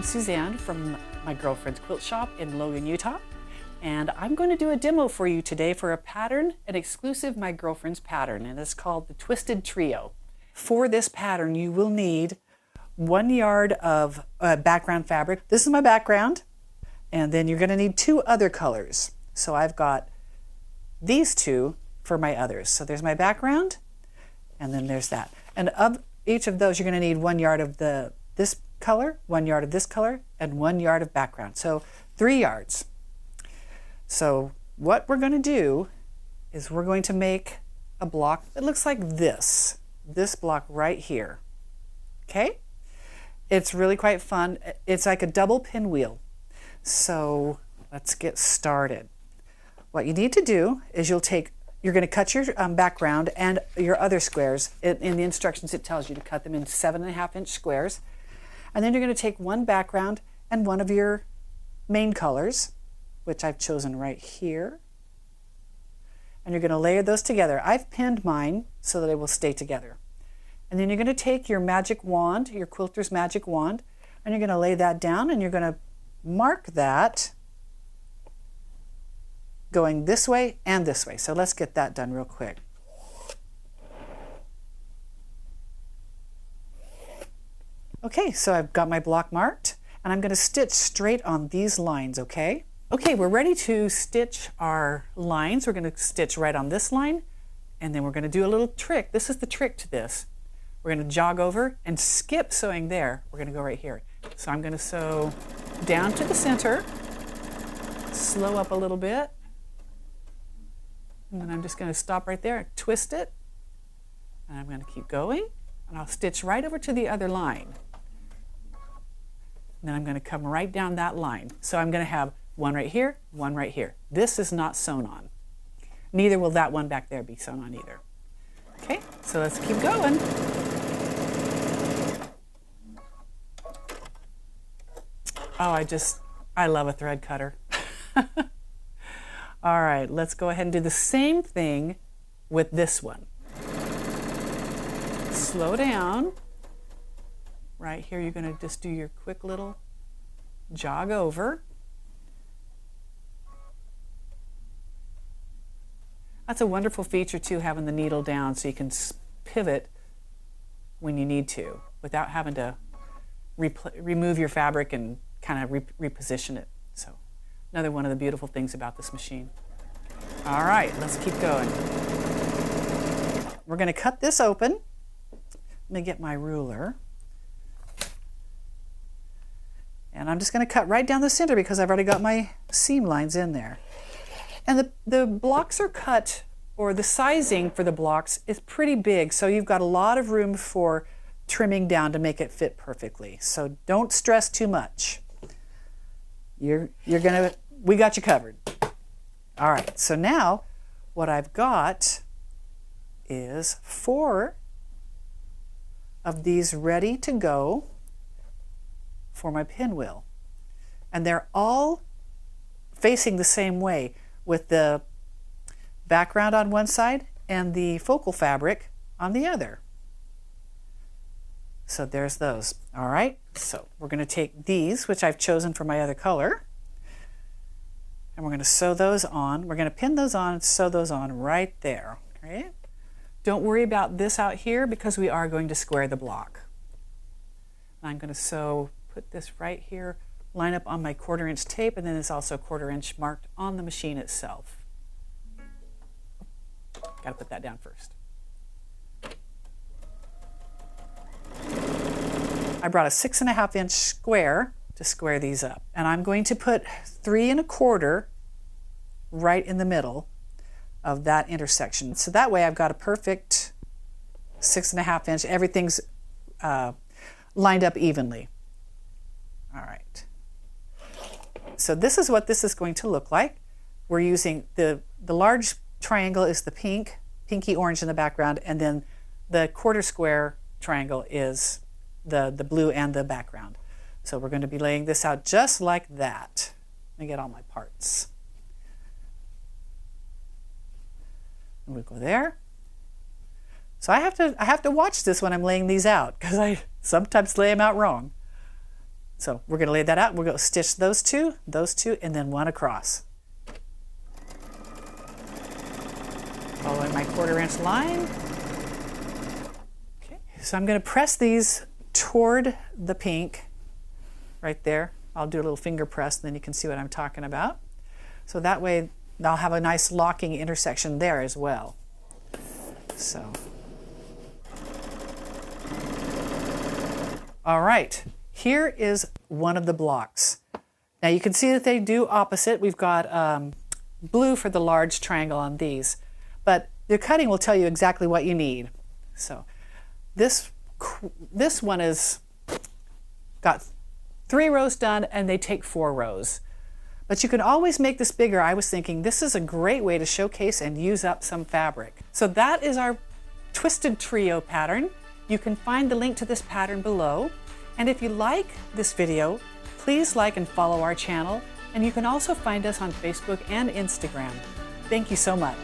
Suzanne from my girlfriend's quilt shop in Logan, Utah. And I'm going to do a demo for you today for a pattern, an exclusive My Girlfriend's pattern, and it's called the Twisted Trio. For this pattern, you will need 1 yard of background fabric. This is my background, and then you're going to need 2 other colors. So I've got these 2 for my others. So there's my background, and then there's that. And of each of those, you're going to need 1 yard of this color, 1 yard of this color, and 1 yard of background. So 3 yards. So what we're going to do is we're going to make a block that looks like this block right here. Okay? It's really quite fun. It's like a double pinwheel. So let's get started. What you need to do is you're going to cut your background and your other squares. In the instructions it tells you to cut them in 7.5-inch squares. And then you're going to take one background and one of your main colors, which I've chosen right here. And you're going to layer those together. I've pinned mine so that it will stay together. And then you're going to take your magic wand, your quilter's magic wand, and you're going to lay that down and you're going to mark that going this way and this way. So let's get that done real quick. Okay, so I've got my block marked and I'm going to stitch straight on these lines, okay? Okay, we're ready to stitch our lines. We're going to stitch right on this line and then we're going to do a little trick. This is the trick to this. We're going to jog over and skip sewing there. We're going to go right here. So I'm going to sew down to the center, slow up a little bit, and then I'm just going to stop right there, twist it, and I'm going to keep going, and I'll stitch right over to the other line. And then I'm going to come right down that line. So I'm going to have one right here, one right here. This is not sewn on. Neither will that one back there be sewn on either. Okay, so let's keep going. Oh, I love a thread cutter. All right, let's go ahead and do the same thing with this one. Slow down. Right here, you're going to just do your quick little jog over. That's a wonderful feature too, having the needle down so you can pivot when you need to without having to remove your fabric and kind of reposition it. So another one of the beautiful things about this machine. All right, let's keep going. We're going to cut this open. Let me get my ruler. And I'm just going to cut right down the center because I've already got my seam lines in there. And the blocks are cut, or the sizing for the blocks is pretty big, so you've got a lot of room for trimming down to make it fit perfectly. So don't stress too much. We got you covered. All right, so now what I've got is 4 of these ready to go for my pinwheel. And they're all facing the same way with the background on one side and the focal fabric on the other. So there's those. All right, so we're going to take these, which I've chosen for my other color, and we're going to sew those on. We're going to pin those on and sew those on right there. Okay? Don't worry about this out here because we are going to square the block. I'm going to put this right here, line up on my 1/4-inch tape, and then it's also 1/4-inch marked on the machine itself. Got to put that down first. I brought a 6.5-inch square to square these up, and I'm going to put 3 1/4 right in the middle of that intersection. So that way I've got a perfect 6.5-inch. Everything's lined up evenly. All right. So this is what this is going to look like. We're using the large triangle is the pinky orange in the background, and then the 1/4 square triangle is the blue and the background. So we're going to be laying this out just like that. Let me get all my parts. And we'll go there. So I have to watch this when I'm laying these out because I sometimes lay them out wrong. So we're going to lay that out. We're going to stitch those two, and then one across. Following my 1/4 inch line. Okay, so I'm going to press these toward the pink right there. I'll do a little finger press, and then you can see what I'm talking about. So that way I'll have a nice locking intersection there as well. So, all right, here is one of the blocks. Now you can see that they do opposite. We've got blue for the large triangle on these, but the cutting will tell you exactly what you need. So this one is got 3 rows done, and they take 4 rows. But you can always make this bigger. I was thinking this is a great way to showcase and use up some fabric. So that is our twisted trio pattern. You can find the link to this pattern below. And if you like this video, please like and follow our channel. And you can also find us on Facebook and Instagram. Thank you so much.